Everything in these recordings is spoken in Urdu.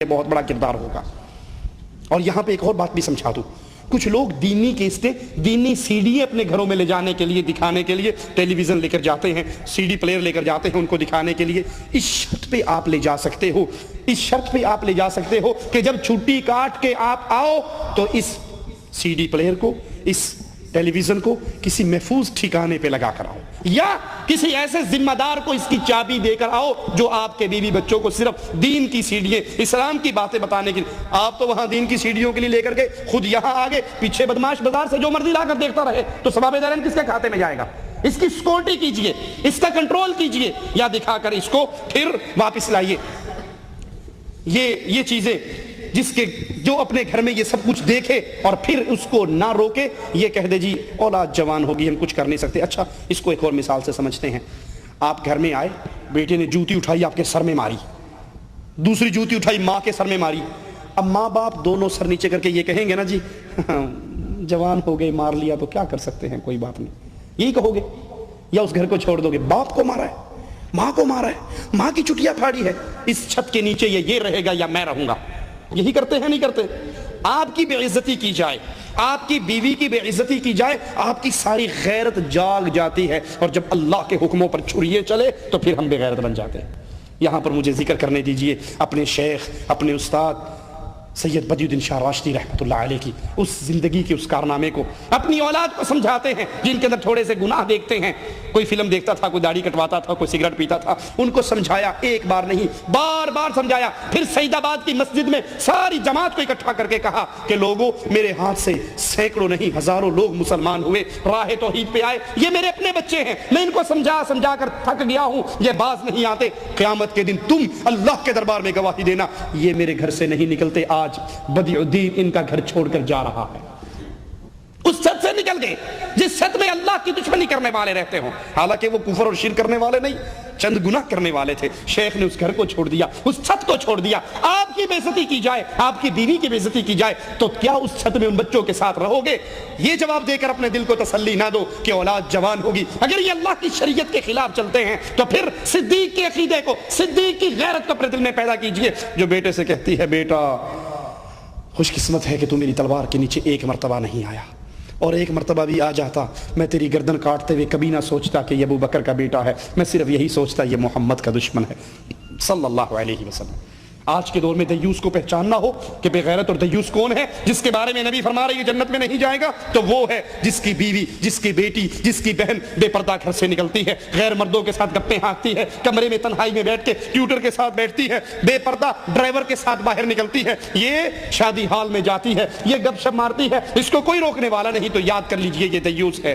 بہت بڑا کردار ہوگا۔ اور یہاں پہ ایک اور بات بھی سمجھا دوں، کچھ لوگ دینی کیسٹیں، دینی سی ڈی اپنے گھروں میں لے جانے کے لیے، دکھانے کے لیے ٹیلی ویژن لے کر جاتے ہیں، سی ڈی پلیئر لے کر جاتے ہیں ان کو دکھانے کے لیے۔ اس شرط پہ آپ لے جا سکتے ہو، اس شرط پہ آپ لے جا سکتے ہو کہ جب چھٹی کاٹ کے آپ آؤ تو اس سی ڈی پلیئر کو، اس ٹیلی ویژن کو کسی محفوظ ٹھکانے پہ لگا کر آؤ، یا کسی ایسے ذمہ دار کو اس کی چابی دے کر آؤ جو آپ کے بیوی بچوں کو صرف دین کی سیڑھیاں، اسلام کی باتیں بتانے کی۔ آپ تو وہاں دین کی سیڑھیوں کے لیے لے کر کے خود یہاں آگے پیچھے بدماش بازار سے جو مرضی لا کر دیکھتا رہے تو ثواب دارین کس کے کھاتے میں جائے گا؟ اس کی سیکورٹی کیجئے، اس کا کنٹرول کیجئے، یا دکھا کر اس کو پھر واپس لائیے۔ یہ چیزیں جو اپنے گھر میں یہ سب کچھ دیکھے اور پھر اس کو نہ روکے، یہ کہہ دے جی اولاد جوان ہوگی ہم کچھ کر نہیں سکتے۔ اچھا، اس کو ایک اور مثال سے سمجھتے ہیں۔ آپ گھر میں آئے، بیٹے نے جوتی اٹھائی آپ کے سر میں ماری، دوسری جوتی اٹھائی ماں کے سر میں ماری۔ اب ماں باپ دونوں سر نیچے کر کے یہ کہیں گے نا جی جوان ہو گئے، مار لیا تو کیا کر سکتے ہیں، کوئی بات نہیں، یہی کہو گے؟ یا اس گھر کو چھوڑ دو گے؟ باپ کو مارا ہے، ماں کو مارا ہے، ماں کی چٹیاں پھاڑی ہے، اس چھت کے نیچے یہ رہے گا یا میں رہوں گا؟ یہی کرتے ہیں نہیں کرتے؟ آپ کی بے عزتی کی جائے، آپ کی بیوی کی بے عزتی کی جائے، آپ کی ساری غیرت جاگ جاتی ہے، اور جب اللہ کے حکموں پر چھریے چلے تو پھر ہم بے غیرت بن جاتے ہیں۔ یہاں پر مجھے ذکر کرنے دیجئے اپنے شیخ، اپنے استاد سید بدی الدین شاہ راشدی رحمۃ اللہ علیہ کی اس زندگی کے اس کارنامے کو اپنی اولاد کو سمجھاتے ہیں جن کے اندر تھوڑے سے گناہ دیکھتے ہیں۔ کوئی فلم دیکھتا تھا، کوئی داڑھی کٹواتا تھا، کوئی سگریٹ پیتا تھا، ان کو سمجھایا، ایک بار نہیں بار بار سمجھایا۔ پھر سعید آباد کی مسجد میں ساری جماعت کو اکٹھا کر کے کہا کہ لوگوں، میرے ہاتھ سے سینکڑوں نہیں ہزاروں لوگ مسلمان ہوئے، راہ توحید پہ آئے، یہ میرے اپنے بچے ہیں، میں ان کو سمجھا کر تھک گیا ہوں، یہ باز نہیں آتے، قیامت کے دن تم اللہ کے دربار میں گواہی دینا یہ میرے گھر سے نہیں نکلتے۔ آج بدیع الدین ان کا گھر چھوڑ کر جا رہا ہے، اس چھت سے نکل گئے جس چھت میں اللہ کی دشمنی کرنے والے رہتے ہوں، حالانکہ وہ کفر اور شرک کرنے والے نہیں، چند گناہ کرنے والے تھے۔ شیخ نے اس گھر کو چھوڑ دیا، اس چھت کو چھوڑ دیا۔ آپ کی بے عزتی کی جائے، آپ کی بیوی کی بے عزتی کی جائے تو کیا اس چھت میں ان بچوں کے ساتھ رہو گے؟ یہ جواب دے کر اپنے دل کو تسلی نہ دو کہ اولاد جوان ہوگی۔ اگر یہ اللہ کی شریعت کے خلاف چلتے ہیں تو پھر صدیق کے عقیدے کو، صدیق کی غیرت کو اپنے دل میں پیدا کیجئے، جو بیٹے سے کہتی ہے بیٹا خوش قسمت ہے کہ تو میری تلوار کے نیچے ایک مرتبہ نہیں آیا، اور ایک مرتبہ بھی آ جاتا میں تیری گردن کاٹتے ہوئے کبھی نہ سوچتا کہ یہ ابو بکر کا بیٹا ہے، میں صرف یہی سوچتا یہ محمد کا دشمن ہے صلی اللہ علیہ وسلم۔ آج کے دور میں دیوس کو پہچاننا ہو کہ بے غیرت اور دیوس کون ہے، جس کے بارے میں نبی فرما رہے ہیں جنت میں نہیں جائے گا، تو وہ ہے جس کی بیوی، جس کی بیٹی، جس کی بہن بے پردہ گھر سے نکلتی ہے، غیر مردوں کے ساتھ گپیں ہانکتی ہے، کمرے میں تنہائی میں بیٹھ کے ٹیوٹر کے ساتھ بیٹھتی ہے، بے پردہ ڈرائیور کے ساتھ باہر نکلتی ہے، یہ شادی ہال میں جاتی ہے، یہ گپ شپ مارتی ہے، اس کو کوئی روکنے والا نہیں، تو یاد کر لیجئے یہ دیوس ہے۔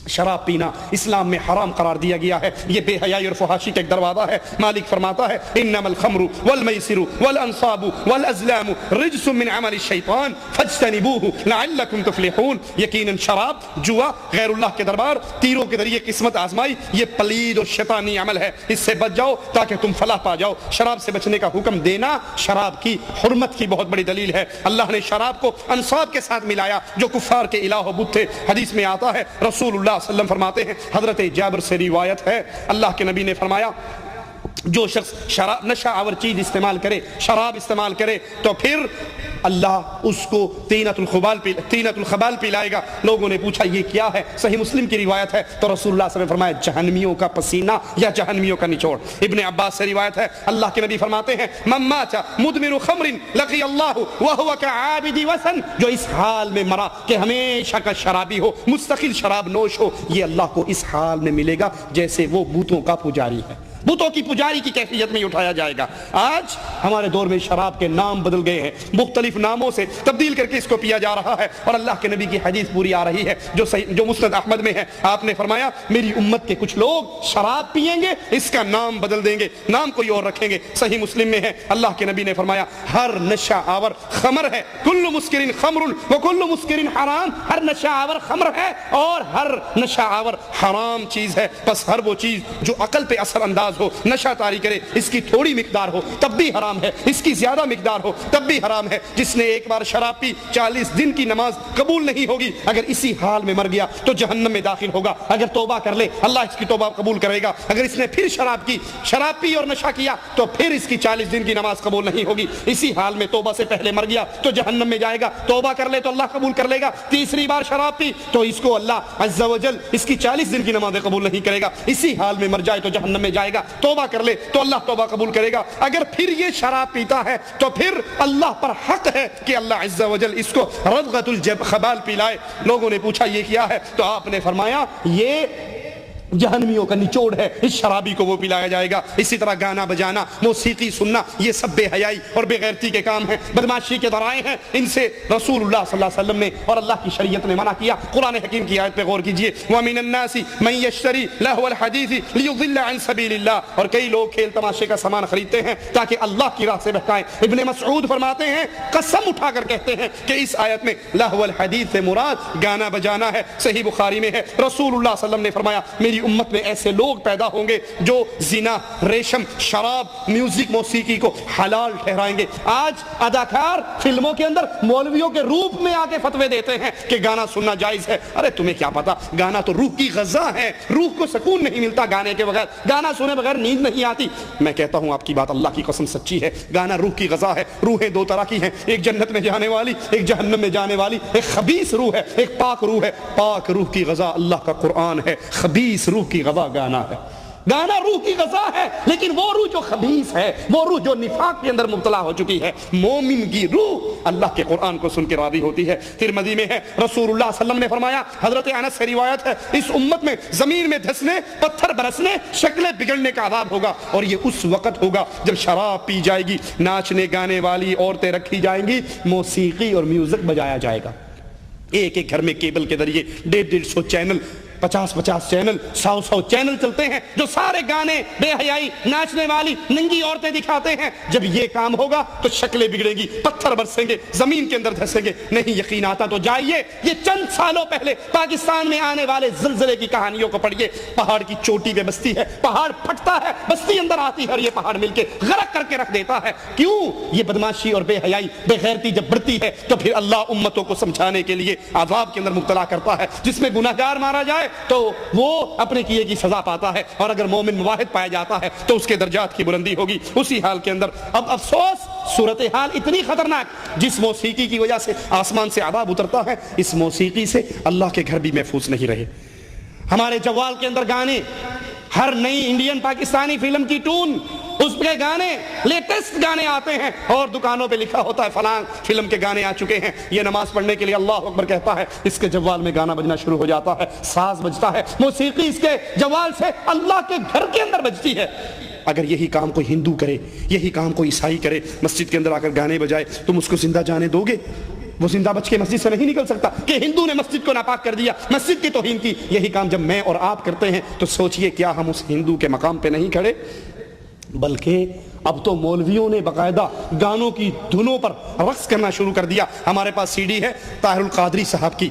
شراب پینا اسلام میں حرام قرار دیا گیا ہے، یہ بے حیائی اور فحاشی کا ایک دروازہ ہے۔ مالک فرماتا ہے انما الخمر والمیسر والانصاب والازلام رجس من عمل الشیطان فاجتنبوه لعلکم تفلحون۔ یقیناً شراب، جوا، غیر اللہ کے دربار، تیروں کے ذریعے قسمت آزمائی، یہ پلید اور شیطانی عمل ہے، اس سے بچ جاؤ تاکہ تم فلاح پا جاؤ۔ شراب سے بچنے کا حکم دینا شراب کی حرمت کی بہت بڑی دلیل ہے۔ اللہ نے شراب کو انصاب کے ساتھ ملایا جو کفار کے الہ و بت تھے۔ حدیث میں آتا ہے، رسول اللہ صلی اللہ علیہ وسلم فرماتے ہیں، حضرت جابر سے روایت ہے، اللہ کے نبی نے فرمایا جو شخص شراب نشہ آور چیز استعمال کرے، شراب استعمال کرے، تو پھر اللہ اس کو طینۃ الخبال پلائے گا۔ لوگوں نے پوچھا یہ کیا ہے؟ صحیح مسلم کی روایت ہے، تو رسول اللہ صلی اللہ علیہ وسلم نے فرمایا جہنمیوں کا پسینہ یا جہنمیوں کا نچوڑ۔ ابن عباس سے روایت ہے، اللہ کے نبی فرماتے ہیں من مات مدمن خمر لقی اللہ وهو كعابد وثن، جو اس حال میں مرا کہ ہمیشہ کا شرابی ہو، مستقل شراب نوش ہو، یہ اللہ کو اس حال میں ملے گا جیسے وہ بتوں کا پجاری ہے، بتوں کی پجاری کی کیفیت میں اٹھایا جائے گا۔ آج ہمارے دور میں شراب کے نام بدل گئے ہیں، مختلف ناموں سے تبدیل کر کے اس کو پیا جا رہا ہے، اور اللہ کے نبی کی حدیث پوری آ رہی ہے جو مسند احمد میں ہے۔ آپ نے فرمایا میری امت کے کچھ لوگ شراب پیئیں گے، اس کا نام بدل دیں گے، نام کوئی اور رکھیں گے۔ صحیح مسلم میں ہے، اللہ کے نبی نے فرمایا ہر نشہ آور خمر ہے، کل مسکر خمر وکل مسکر حرام، ہر نشہ آور خمر ہے اور ہر نشہ آور حرام چیز ہے، بس ہر وہ چیز جو عقل پہ اثر انداز نماز ہو، نشہ طاری کرے، اس کی تھوڑی مقدار ہو تب بھی حرام ہے، اس کی زیادہ مقدار ہو تب بھی حرام ہے۔ جس نے ایک بار شراب پی 40 دن کی نماز قبول نہیں ہوگی، اگر اسی حال میں مر گیا تو جہنم میں داخل ہوگا۔ اگر توبہ کر لے اللہ اس کی توبہ قبول کرے گا، اگر اس نے پھر شراب پی اور نشہ کیا تو پھر اس کی 40 دن کی نماز قبول نہیں ہوگی۔ اسی حال میں توبہ سے پہلے مر گیا تو جہنم میں جائے گا، توبہ کر لے تو اللہ قبول کر لے گا۔ تیسری بار شراب پی تو اس کو اللہ عز و جل اس کی 40 دن کی نمازیں قبول نہیں کرے گا، اسی حال میں مر جائے تو جہنم میں جائے گا۔ توبہ کر لے تو اللہ توبہ قبول کرے گا۔ اگر پھر یہ شراب پیتا ہے تو پھر اللہ پر حق ہے کہ اللہ عز و جل اس کو رضغۃ الخبال پلائے۔ لوگوں نے پوچھا یہ کیا ہے تو آپ نے فرمایا یہ جہنمیوں کا نچوڑ ہے، اس شرابی کو وہ پلایا جائے گا۔ اسی طرح گانا بجانا، موسیقی سننا، یہ سب بے حیائی اور بے غیرتی کے کام ہیں، بدمعاشی کے ذرائع ہیں۔ ان سے رسول اللہ صلی اللہ علیہ وسلم نے اور اللہ کی شریعت نے منع کیا۔ قرآن حکیم کی آیت پہ غور کیجئے، وَمِنَ النَّاسِ مَن يَشْتَرِي لَهْوَ الْحَدِيثِ لِيُضِلَّ عَن سَبِيلِ اللَّهِ، اور کئی لوگ کھیل تماشے کا سامان خریدتے ہیں تاکہ اللہ کی راہ سے بہکائیں۔ ابن مسعود فرماتے ہیں، قسم اٹھا کر کہتے ہیں کہ اس آیت میں لہو الحدیث سے مراد گانا بجانا ہے۔ صحیح بخاری میں ہے، رسول اللہ صلی اللہ علیہ وسلم نے فرمایا میری امت میں ایسے لوگ پیدا ہوں گے جو زنا، ریشم، شراب، میوزک، موسیقی کو حلال ٹھہرائیں گے۔ آج اداکار فلموں کے اندر مولویوں کے روپ میں آ کے فتوے دیتے ہیں کہ گانا سننا جائز ہے۔ ارے تمہیں کیا پتا، گانا تو روح کی غذا ہے، روح کو سکون نہیں ملتا گانے کے بغیر، گانا سنے بغیر نیند نہیں آتی۔ میں کہتا ہوں آپ کی بات اللہ کی قسم سچی ہے، گانا روح کی غذا ہے۔ روحیں دو طرح کی ہیں، ایک جنت میں جانے والی، ایک جہنم میں جانے والی۔ ایک خبیث روح ہے، ایک پاک روح ہے۔ پاک روح کی غذا اللہ کا قرآن ہے، خبیث روح کی غذا گانا ہے۔ گانا روح کی غذا ہے، لیکن وہ روح جو خبیث ہے، وہ روح جو نفاق کے اندر مبتلا ہو چکی ہے، مومن کی روح اللہ کے قرآن کو سن کے راضی ہوتی ہے۔ ترمذی میں ہے، رسول اللہ صلی اللہ علیہ وسلم نے فرمایا، حضرت انس سے روایت ہے، اس امت میں زمین میں دھسنے، پتھر برسنے، شکلیں بگڑنے کا عذاب ہوگا، اور یہ اس وقت ہوگا جب شراب پی جائے گی، ناچنے گانے والی عورتیں رکھی جائیں گی، موسیقی اور میوزک بجایا جائے گا۔ ایک ایک گھر میں کیبل کے ذریعے 150 چینل، 50 چینل، 100 چینل چلتے ہیں جو سارے گانے، بے حیائی، ناچنے والی ننگی عورتیں دکھاتے ہیں۔ جب یہ کام ہوگا تو شکلیں بگڑیں گی، پتھر برسیں گے، زمین کے اندر دھسیں گے۔ نہیں یقین آتا تو جائیے، یہ چند سالوں پہلے پاکستان میں آنے والے زلزلے کی کہانیوں کو پڑھیے۔ پہاڑ کی چوٹی پہ بستی ہے، پہاڑ پھٹتا ہے، بستی اندر آتی ہے اور یہ پہاڑ مل کے غرق کر کے رکھ دیتا ہے۔ کیوں؟ یہ بدمعاشی اور بے حیائی، بے غیرتی جب بڑھتی ہے تو پھر اللہ امتوں کو سمجھانے کے لیے عذاب کے اندر مبتلا کرتا ہے۔ جس میں گناہگار مارا جائے تو وہ اپنے کیے کی سزا پاتا ہے، اور اگر مومن موحد پایا جاتا ہے تو اس کے درجات کی بلندی ہوگی۔ اسی حال کے اندر اب افسوس، صورتحال اتنی خطرناک، جس موسیقی کی وجہ سے آسمان سے عذاب اترتا ہے، اس موسیقی سے اللہ کے گھر بھی محفوظ نہیں رہے۔ ہمارے جوال کے اندر گانے، ہر نئی انڈین پاکستانی فلم کی ٹون، اس پہ گانے، لیٹسٹ گانے آتے ہیں، اور دکانوں پہ لکھا ہوتا ہے فلاں فلم کے گانے آ چکے ہیں۔ یہ نماز پڑھنے کے لیے اللہ اکبر کہتا ہے، اس کے جوال میں گانا بجنا شروع ہو جاتا ہے، ساز بجتا ہے، موسیقی اس کے جوال سے اللہ کے گھر کے اندر بجتی ہے۔ اگر یہی کام کوئی ہندو کرے، یہی کام کوئی عیسائی کرے، مسجد کے اندر آ کر گانے بجائے، تم اس کو زندہ جانے دو گے؟ وہ زندہ بچ کے مسجد سے نہیں نکل سکتا کہ ہندو نے مسجد کو ناپاک کر دیا، مسجد کی توہین کی۔ یہی کام جب میں اور آپ کرتے ہیں تو سوچئے کیا ہم اس ہندو کے مقام پہ نہیں کھڑے؟ بلکہ اب تو مولویوں نے باقاعدہ گانوں کی دھنوں پر رقص کرنا شروع کر دیا۔ ہمارے پاس سی ڈی ہے طاہر القادری صاحب کی،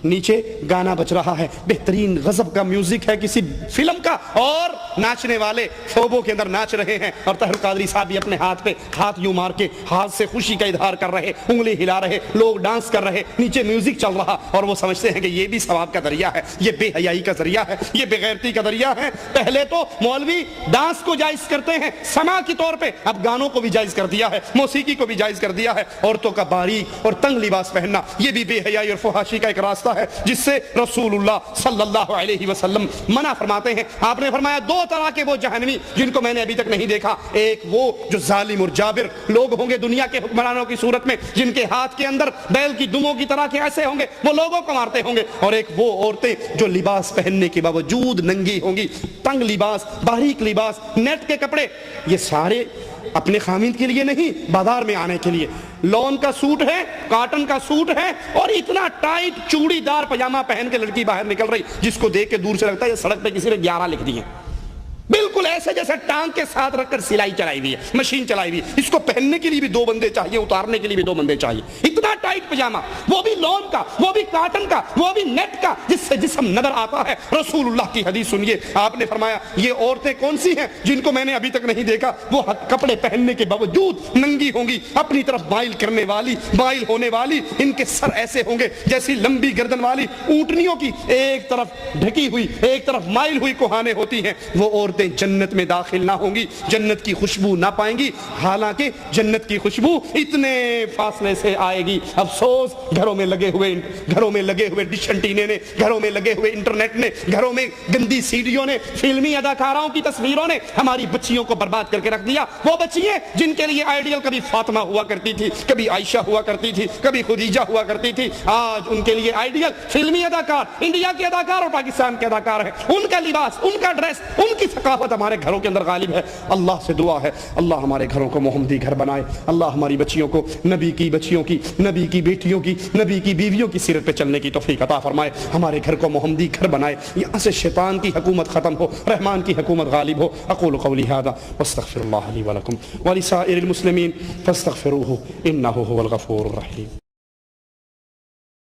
نیچے گانا بج رہا ہے، بہترین غضب کا میوزک ہے کسی فلم کا، اور ناچنے والے خوبوں کے اندر ناچ رہے ہیں، اور طاہر القادری صاحب بھی اپنے ہاتھ پہ ہاتھ یوں مار کے ہاتھ سے خوشی کا اظہار کر رہے، انگلی ہلا رہے، لوگ ڈانس کر رہے، نیچے میوزک چل رہا، اور وہ سمجھتے ہیں کہ یہ بھی ثواب کا ذریعہ ہے، یہ بے حیائی کا ذریعہ ہے، یہ بے غیرتی کا ذریعہ ہے۔ پہلے تو مولوی ڈانس کو جائز کرتے ہیں سما کے طور پہ، اب گانوں کو بھی جائز کر دیا ہے، موسیقی کو بھی جائز کر دیا ہے۔ عورتوں کا باریک اور تنگ لباس پہننا، یہ بھی بے حیائی اور فحاشی کا ایک راستہ ہے جس سے رسول اللہ صلی اللہ علیہ وسلم منع فرماتے ہیں۔ آپ نے فرمایا دو طرح کے وہ جہنمی جن کو میں نے ابھی تک نہیں دیکھا، ایک وہ جو ظالم اور جابر لوگ ہوں گے دنیا کے حکمرانوں کی صورت میں، جن کے ہاتھ کے اندر بیل کی دموں کی طرح کے ایسے ہوں گے، وہ لوگوں کو مارتے ہوں گے، اور ایک وہ عورتیں جو لباس پہننے کے باوجود ننگی ہوں گی، تنگ لباس، باریک لباس، نیٹ کے کپڑے، یہ سارے اپنے خامند کے لیے نہیں، بازار میں آنے کے لیے۔ لون کا سوٹ ہے، کاٹن کا سوٹ ہے، اور اتنا ٹائٹ چوڑی دار پجامہ پہن کے لڑکی باہر نکل رہی، جس کو دیکھ کے دور سے لگتا ہے یہ سڑک پہ کسی نے 11 لکھ دی ہے، بالکل بالکل ایسے جیسے ٹانگ کے ساتھ رکھ کر سلائی چلائی ہوئی ہے، مشین چلائی ہوئی ہے. اس کو پہننے کے لیے بھی 2 بندے چاہیے، اتارنے کے لیے بھی 2 بندے چاہیے. اتنا ٹائٹ پجامہ، وہ بھی لون کا، وہ بھی کاٹن کا، وہ بھی نیٹ کا، جس سے جسم نظر آتا ہے. رسول اللہ کی حدیث سنیے، آپ نے فرمایا یہ عورتیں کون سی ہیں جن کو میں نے ابھی تک نہیں دیکھا، وہ کپڑے پہننے کے باوجود ننگی ہوں گی، اپنی طرف مائل کرنے والی، مائل ہونے والی. ان کے سر ایسے ہوں گے جیسی لمبی گردن والی اونٹنیوں کی ایک طرف ڈھکی ہوئی ایک طرف مائل ہوئی کوہانے ہوتی ہیں. وہ عورتیں جنت میں داخل نہ ہوں گی، جنت کی خوشبو نہ پائیں گی. حالانکہ جنت کی خوشبو اتنے فاصلے سے آئے گی. افسوس گھروں میں لگے ہوئے ڈش انٹینے نے، گھروں میں لگے ہوئے انٹرنیٹ نے، گھروں میں گندی سیڈیوں نے، فلمی اداکاراؤں کی تصویروں نے ہماری بچیوں کو برباد کر کے رکھ دیا. وہ بچیاں جن کے لیے آئیڈیل کبھی فاطمہ ہوا کرتی تھی، کبھی عائشہ ہوا کرتی تھی، کبھی خدیجہ ہوا کرتی تھی، آج ان کے لیے آئیڈیل فلمی اداکار، انڈیا کے اداکار اور پاکستان کے اداکار ہیں. ان کا لباس، ان کا ڈریس، ان کی ثقافت ہمارے گھروں کے اندر غالب ہے. اللہ سے دعا ہے اللہ ہمارے گھروں کو محمدی گھر بنائے. اللہ ہماری بچیوں کو نبی کی بچیوں کی، نبی کی بیٹیوں کی، نبی کی بیویوں کی سیرت پہ چلنے کی توفیق عطا فرمائے. ہمارے گھر کو محمدی گھر بنائے. یہاں سے شیطان کی حکومت ختم ہو، رحمان کی حکومت غالب ہو. اقول قولی ھذا واستغفر اللہ لی ولکم ولسائر المسلمین فاستغفروہ انہ هو الغفور الرحیم.